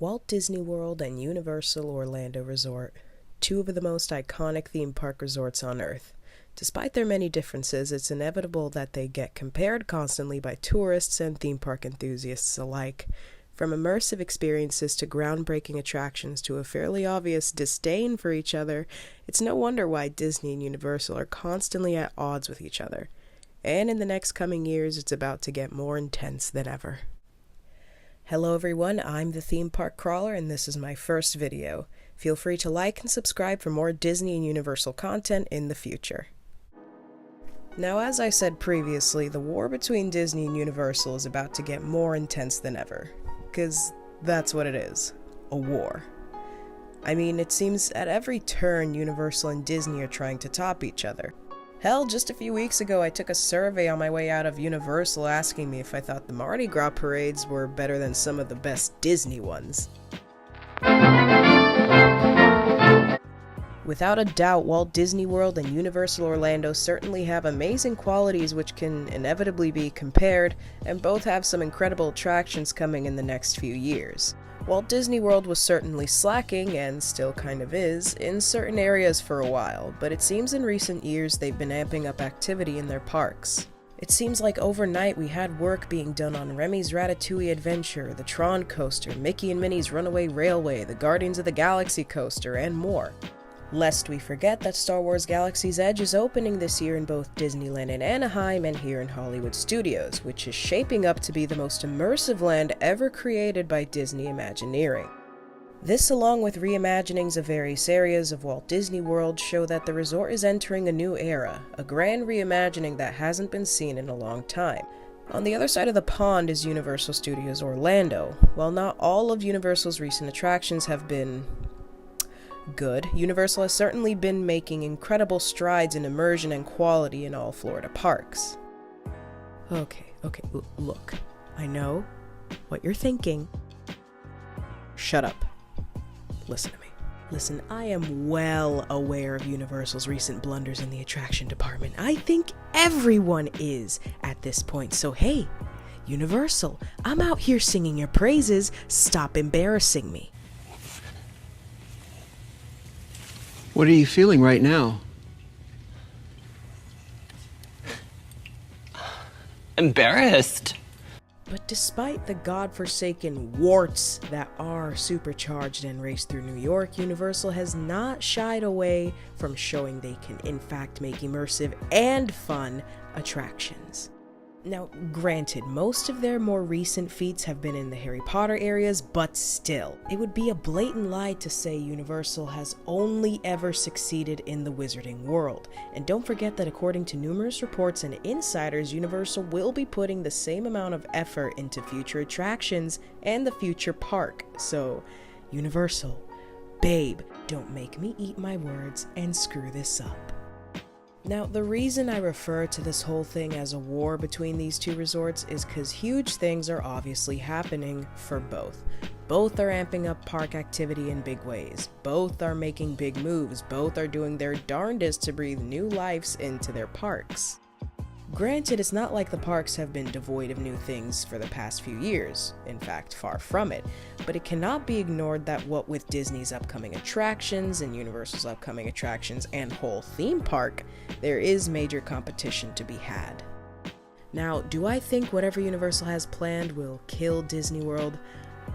Walt Disney World and Universal Orlando Resort, two of the most iconic theme park resorts on Earth. Despite their many differences, it's inevitable that they get compared constantly by tourists and theme park enthusiasts alike. From immersive experiences to groundbreaking attractions to a fairly obvious disdain for each other, it's no wonder why Disney and Universal are constantly at odds with each other. And in the next coming years, it's about to get more intense than ever. Hello everyone, I'm the Theme Park Crawler and this is my first video. Feel free to like and subscribe for more Disney and Universal content in the future. Now, as I said previously, the war between Disney and Universal is about to get more intense than ever. 'Cause that's what it is. A war. I mean, it seems at every turn Universal and Disney are trying to top each other. Hell, just a few weeks ago I took a survey on my way out of Universal asking me if I thought the Mardi Gras parades were better than some of the best Disney ones. Without a doubt, Walt Disney World and Universal Orlando certainly have amazing qualities which can inevitably be compared, and both have some incredible attractions coming in the next few years. Walt Disney World was certainly slacking, and still kind of is, in certain areas for a while, but it seems in recent years they've been amping up activity in their parks. It seems like overnight we had work being done on Remy's Ratatouille Adventure, the Tron Coaster, Mickey and Minnie's Runaway Railway, the Guardians of the Galaxy Coaster, and more. Lest we forget that Star Wars Galaxy's Edge is opening this year in both Disneyland in Anaheim and here in Hollywood Studios, which is shaping up to be the most immersive land ever created by Disney Imagineering. This, along with reimaginings of various areas of Walt Disney World, show that the resort is entering a new era, a grand reimagining that hasn't been seen in a long time. On the other side of the pond is Universal Studios Orlando. While not all of Universal's recent attractions have been good, Universal has certainly been making incredible strides in immersion and quality in all Florida parks. Okay, look. I know what you're thinking. Shut up. Listen to me. Listen, I am well aware of Universal's recent blunders in the attraction department. I think everyone is at this point, so hey, Universal, I'm out here singing your praises. Stop embarrassing me. What are you feeling right now? Embarrassed. But despite the godforsaken warts that are supercharged and raced through New York, Universal has not shied away from showing they can in fact make immersive and fun attractions. Now, granted, most of their more recent feats have been in the Harry Potter areas, but still, it would be a blatant lie to say Universal has only ever succeeded in the Wizarding World. And don't forget that according to numerous reports and insiders, Universal will be putting the same amount of effort into future attractions and the future park. So, Universal, babe, don't make me eat my words and screw this up. Now, the reason I refer to this whole thing as a war between these two resorts is because huge things are obviously happening for both. Both are amping up park activity in big ways. Both are making big moves. Both are doing their darndest to breathe new lives into their parks. Granted, it's not like the parks have been devoid of new things for the past few years. In fact, far from it. But it cannot be ignored that what with Disney's upcoming attractions and Universal's upcoming attractions and whole theme park, there is major competition to be had. Now, do I think whatever Universal has planned will kill Disney World?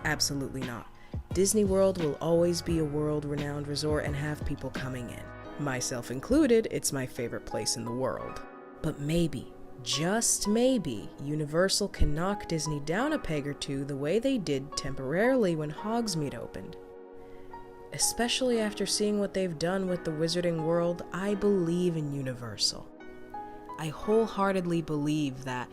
Absolutely not. Disney World will always be a world-renowned resort and have people coming in. Myself included, it's my favorite place in the world. But maybe, just maybe, Universal can knock Disney down a peg or two the way they did temporarily when Hogsmeade opened. Especially after seeing what they've done with the Wizarding World, I believe in Universal. I wholeheartedly believe that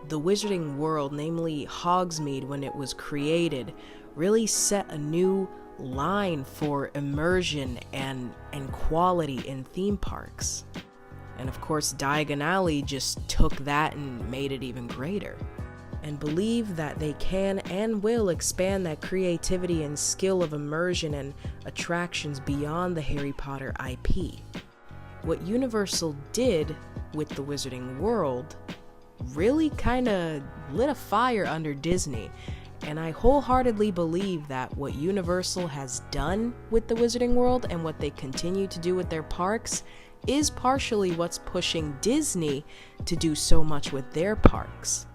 the Wizarding World, namely Hogsmeade when it was created, really set a new line for immersion and quality in theme parks. And of course, Diagon Alley just took that and made it even greater. And believe that they can and will expand that creativity and skill of immersion and attractions beyond the Harry Potter IP. What Universal did with the Wizarding World really kind of lit a fire under Disney, And I wholeheartedly believe that what Universal has done with the Wizarding World and what they continue to do with their parks is partially what's pushing Disney to do so much with their parks.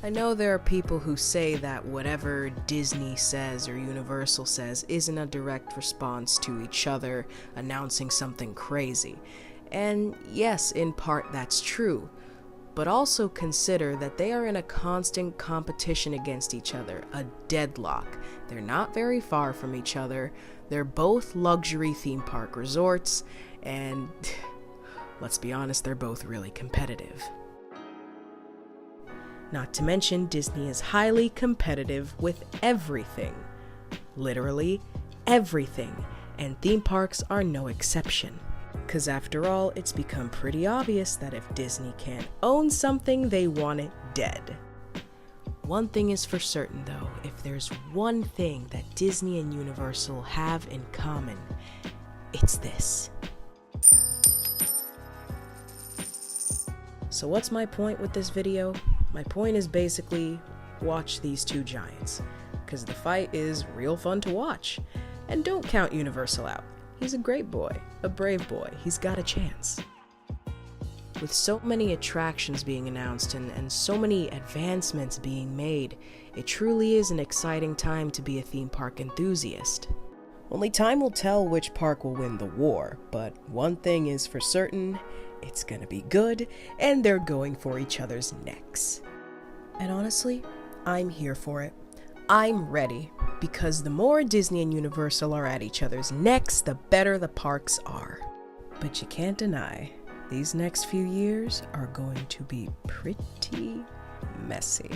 I know there are people who say that whatever Disney says or Universal says isn't a direct response to each other announcing something crazy. And yes, in part that's true. But also consider that they are in a constant competition against each other, a deadlock. They're not very far from each other. They're both luxury theme park resorts, and let's be honest, they're both really competitive. Not to mention, Disney is highly competitive with everything. Literally everything, and theme parks are no exception. Because after all, it's become pretty obvious that if Disney can't own something, they want it dead. One thing is for certain though, if there's one thing that Disney and Universal have in common, it's this. So what's my point with this video? My point is basically, watch these two giants, because the fight is real fun to watch. And don't count Universal out. He's a great boy, a brave boy, he's got a chance. With so many attractions being announced and so many advancements being made, it truly is an exciting time to be a theme park enthusiast. Only time will tell which park will win the war, but one thing is for certain, it's gonna be good, and they're going for each other's necks. And honestly, I'm here for it. I'm ready, because the more Disney and Universal are at each other's necks, the better the parks are. But you can't deny, these next few years are going to be pretty messy.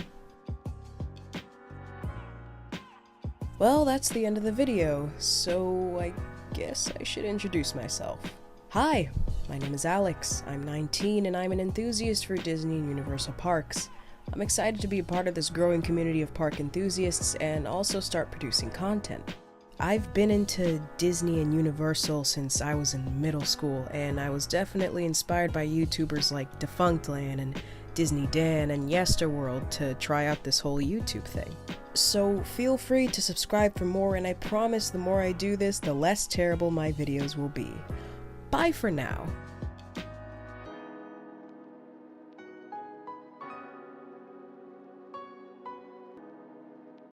Well, that's the end of the video, so I guess I should introduce myself. Hi, my name is Alex, I'm 19 and I'm an enthusiast for Disney and Universal parks. I'm excited to be a part of this growing community of park enthusiasts and also start producing content. I've been into Disney and Universal since I was in middle school, and I was definitely inspired by YouTubers like Defunctland and Disney Dan and Yesterworld to try out this whole YouTube thing. So feel free to subscribe for more, and I promise the more I do this, the less terrible my videos will be. Bye for now.